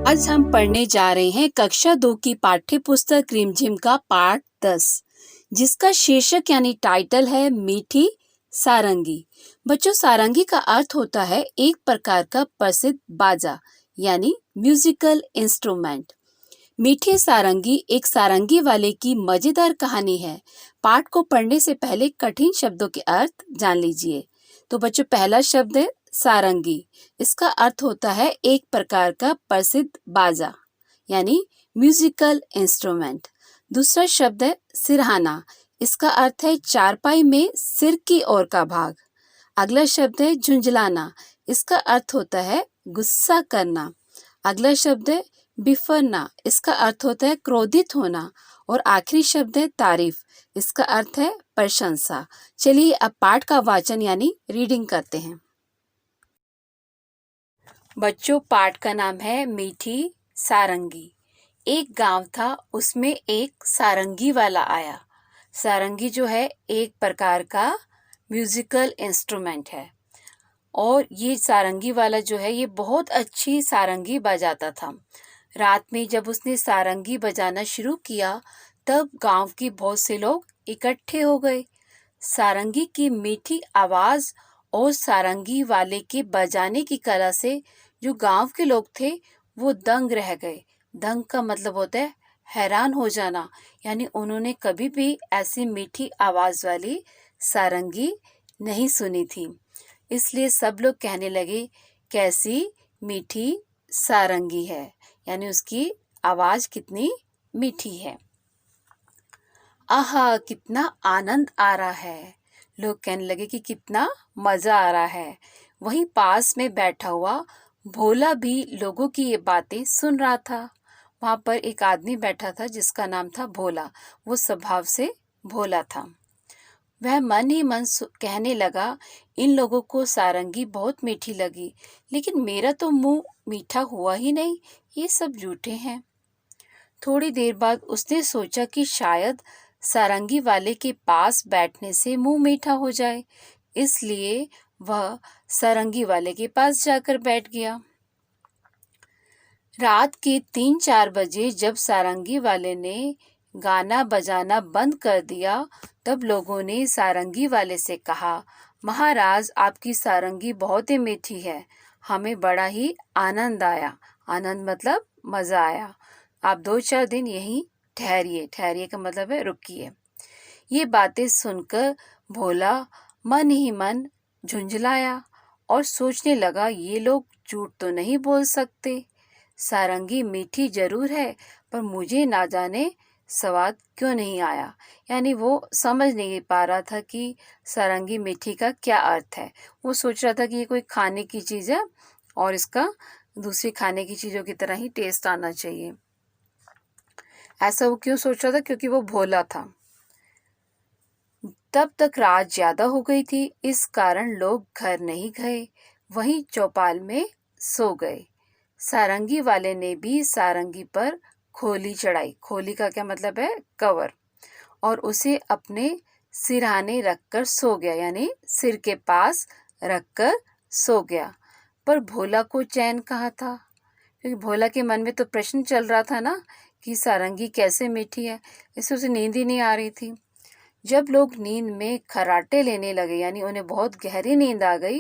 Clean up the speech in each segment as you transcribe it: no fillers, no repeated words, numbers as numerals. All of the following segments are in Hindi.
आज हम पढ़ने जा रहे हैं कक्षा 2 की पाठ्य पुस्तक रिमझिम का पाठ 10, जिसका शीर्षक यानी टाइटल है मीठी सारंगी। बच्चों, सारंगी का अर्थ होता है एक प्रकार का प्रसिद्ध बाजा यानी म्यूजिकल इंस्ट्रूमेंट। मीठी सारंगी एक सारंगी वाले की मजेदार कहानी है। पाठ को पढ़ने से पहले कठिन शब्दों के अर्थ जान लीजिए। तो बच्चों, पहला शब्द है सारंगी। इसका अर्थ होता है एक प्रकार का प्रसिद्ध बाजा यानी म्यूजिकल इंस्ट्रूमेंट। दूसरा शब्द है सिरहाना। इसका अर्थ है चारपाई में सिर की ओर का भाग। अगला शब्द है झुंझलाना। इसका अर्थ होता है गुस्सा करना। अगला शब्द है बिफरना। इसका अर्थ होता है क्रोधित होना। और आखिरी शब्द है तारीफ। इसका अर्थ है प्रशंसा। चलिए अब पाठ का वाचन यानी रीडिंग करते हैं। बच्चों, पाठ का नाम है मीठी सारंगी। एक गांव था, उसमें एक सारंगी वाला आया। सारंगी जो है एक प्रकार का म्यूजिकल इंस्ट्रूमेंट है और ये सारंगी वाला जो है ये बहुत अच्छी सारंगी बजाता था। रात में जब उसने सारंगी बजाना शुरू किया तब गांव के बहुत से लोग इकट्ठे हो गए। सारंगी की मीठी आवाज और सारंगी वाले के बजाने की कला से जो गांव के लोग थे वो दंग रह गए। दंग का मतलब होता है हैरान हो जाना, यानी उन्होंने कभी भी ऐसी मीठी आवाज वाली सारंगी नहीं सुनी थी। इसलिए सब लोग कहने लगे कैसी मीठी सारंगी है, यानी उसकी आवाज कितनी मीठी है। आहा, कितना आनंद आ रहा है। लोग कहने लगे कि कितना मजा आ रहा है। वहीं पास में बैठा हुआ भोला भी लोगों की ये बातें सुन रहा था। वहां पर एक आदमी बैठा था जिसका नाम था भोला। वो स्वभाव से भोला था। वह मन ही मन कहने लगा, इन लोगों को सारंगी बहुत मीठी लगी, लेकिन मेरा तो मुंह मीठा हुआ ही नहीं। ये सब झूठे हैं। थोड़ी देर बाद उसने सोचा कि शायद सारंगी वाले के पास बैठने से मुंह मीठा हो जाए। इसलिए वह सारंगी वाले के पास जाकर बैठ गया। रात के 3-4 बजे जब सारंगी वाले ने गाना बजाना बंद कर दिया तब लोगों ने सारंगी वाले से कहा, महाराज, आपकी सारंगी बहुत ही मीठी है। हमें बड़ा ही आनंद आया। आनंद मतलब मजा आया। आप 2-4 दिन यहीं ठहरिए। ठहरिए का मतलब है रुकिए। ये बातें सुनकर भोला मन ही मन झुंझलाया और सोचने लगा, ये लोग झूठ तो नहीं बोल सकते। सारंगी मीठी जरूर है, पर मुझे ना जाने स्वाद क्यों नहीं आया। यानी वो समझ नहीं पा रहा था कि सारंगी मीठी का क्या अर्थ है। वो सोच रहा था कि ये कोई खाने की चीज़ है और इसका दूसरी खाने की चीज़ों की तरह ही टेस्ट आना चाहिए। ऐसा वो क्यों सोच रहा था? क्योंकि वो भोला था। तब तक रात ज्यादा हो गई थी, इस कारण लोग घर नहीं गए, वहीं चौपाल में सो गए। सारंगी वाले ने भी सारंगी पर खोली चढ़ाई। खोली का क्या मतलब है? कवर। और उसे अपने सिरहाने रखकर सो गया, यानी सिर के पास रखकर सो गया। पर भोला को चैन कहाँ था? क्योंकि भोला के मन में तो प्रश्न चल रहा था ना कि सारंगी कैसे मीठी है। इससे उसे नींद ही नहीं आ रही थी। जब लोग नींद में खर्राटे लेने लगे, यानी उन्हें बहुत गहरी नींद आ गई,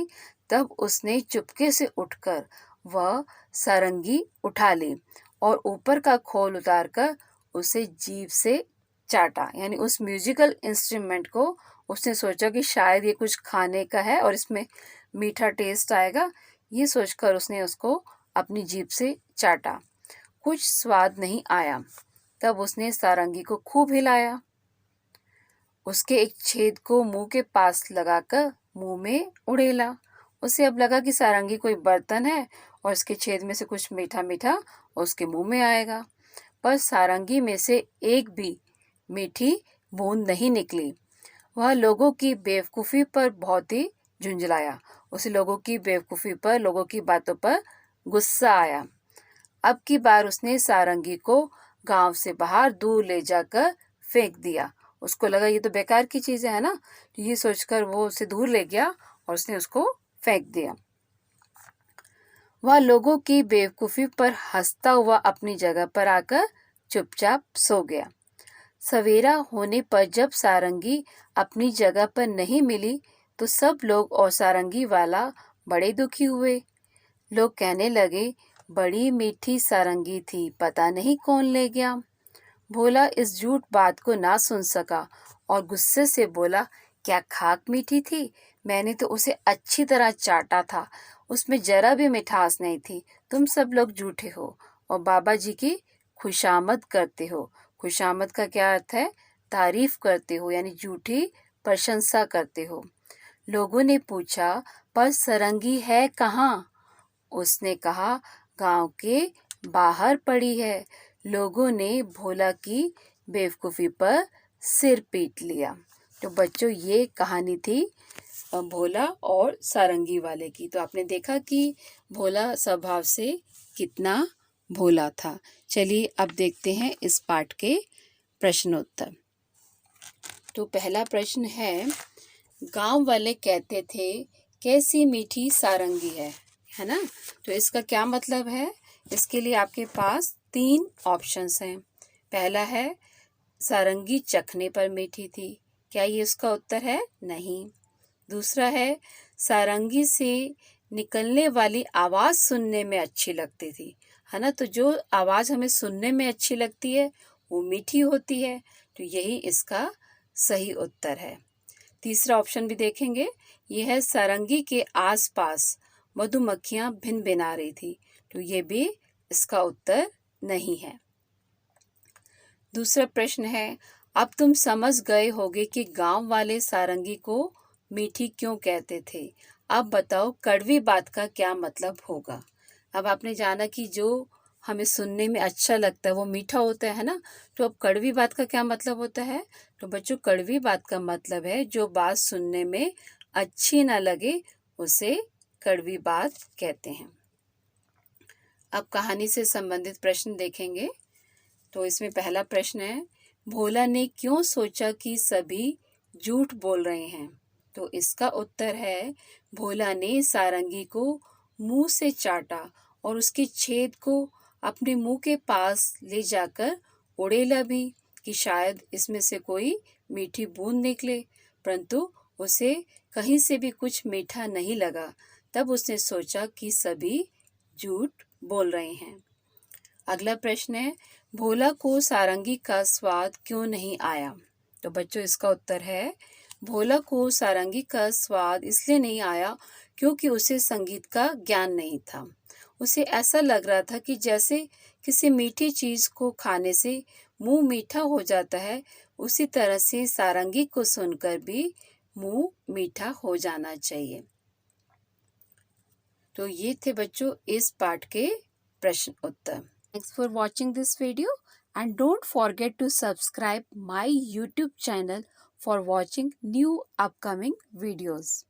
तब उसने चुपके से उठकर वह सारंगी उठा ली और ऊपर का खोल उतारकर उसे जीभ से चाटा। यानी उस म्यूजिकल इंस्ट्रूमेंट को उसने सोचा कि शायद ये कुछ खाने का है और इसमें मीठा टेस्ट आएगा। ये सोचकर उसने उसको अपनी जीभ से चाटा। कुछ स्वाद नहीं आया। तब उसने सारंगी को खूब हिलाया। उसके एक छेद को मुंह के पास लगाकर मुंह में उड़ेला। उसे अब लगा कि सारंगी कोई बर्तन है और इसके छेद में से कुछ मीठा मीठा उसके मुंह में आएगा। पर सारंगी में से एक भी मीठी बूंद नहीं निकली। वह लोगों की बेवकूफ़ी पर बहुत ही झुंझलाया। उसे लोगों की बेवकूफ़ी पर, लोगों की बातों पर गुस्सा आया। अब की बार उसने सारंगी को गांव से बाहर दूर ले जाकर फेंक दिया। उसको लगा ये तो बेकार की चीज़ है ना, तो ये सोचकर वो उसे दूर ले गया और उसने उसको फेंक दिया। वह लोगों की बेवकूफ़ी पर हंसता हुआ अपनी जगह पर आकर चुपचाप सो गया। सवेरा होने पर जब सारंगी अपनी जगह पर नहीं मिली तो सब लोग और सारंगी वाला बड़े दुखी हुए। लोग कहने लगे, बड़ी मीठी सारंगी थी, पता नहीं कौन ले गया। भोला इस झूठ बात को ना सुन सका और गुस्से से बोला, क्या खाक मीठी थी? मैंने तो उसे अच्छी तरह चाटा था, उसमें जरा भी मिठास नहीं थी। तुम सब लोग झूठे हो और बाबा जी की खुशामद करते हो। खुशामद का क्या अर्थ है? तारीफ करते हो, यानी झूठी प्रशंसा करते हो। लोगों ने पूछा, पर सारंगी है कहाँ? उसने कहा, गांव के बाहर पड़ी है। लोगों ने भोला की बेवकूफ़ी पर सिर पीट लिया। तो बच्चों, ये कहानी थी भोला और सारंगी वाले की। तो आपने देखा कि भोला स्वभाव से कितना भोला था। चलिए अब देखते हैं इस पाठ के प्रश्नोत्तर। तो पहला प्रश्न है, गांव वाले कहते थे कैसी मीठी सारंगी है ना? तो इसका क्या मतलब है? इसके लिए आपके पास 3 ऑप्शंस हैं। पहला है, सारंगी चखने पर मीठी थी। क्या ये इसका उत्तर है? नहीं। दूसरा है, सारंगी से निकलने वाली आवाज़ सुनने में अच्छी लगती थी, है ना? तो जो आवाज़ हमें सुनने में अच्छी लगती है वो मीठी होती है। तो यही इसका सही उत्तर है। तीसरा ऑप्शन भी देखेंगे, यह है, सारंगी के आसपास मधुमक्खियां भिन भिना रही थी। तो ये भी इसका उत्तर नहीं है। दूसरा प्रश्न है, अब तुम समझ गए होगे कि गांव वाले सारंगी को मीठी क्यों कहते थे। अब बताओ कड़वी बात का क्या मतलब होगा। अब आपने जाना कि जो हमें सुनने में अच्छा लगता है वो मीठा होता है ना? तो अब कड़वी बात का क्या मतलब होता है? तो बच्चों, कड़वी बात का मतलब है जो बात सुनने में अच्छी ना लगे उसे कड़वी बात कहते हैं। अब कहानी से संबंधित प्रश्न देखेंगे। तो इसमें पहला प्रश्न है, भोला ने क्यों सोचा कि सभी झूठ बोल रहे हैं? तो इसका उत्तर है, भोला ने सारंगी को मुंह से चाटा और उसके छेद को अपने मुंह के पास ले जाकर उड़ेला भी कि शायद इसमें से कोई मीठी बूंद निकले, परंतु उसे कहीं से भी कुछ मीठा नहीं लगा। तब उसने सोचा कि सभी झूठ बोल रहे हैं। अगला प्रश्न है, भोला को सारंगी का स्वाद क्यों नहीं आया? तो बच्चों, इसका उत्तर है, भोला को सारंगी का स्वाद इसलिए नहीं आया क्योंकि उसे संगीत का ज्ञान नहीं था। उसे ऐसा लग रहा था कि जैसे किसी मीठी चीज को खाने से मुंह मीठा हो जाता है, उसी तरह से सारंगी को सुनकर भी मुंह मीठा हो जाना चाहिए। तो ये थे बच्चों इस पाठ के प्रश्न उत्तर। Thanks for watching this video and don't forget to subscribe my YouTube channel for watching new upcoming videos.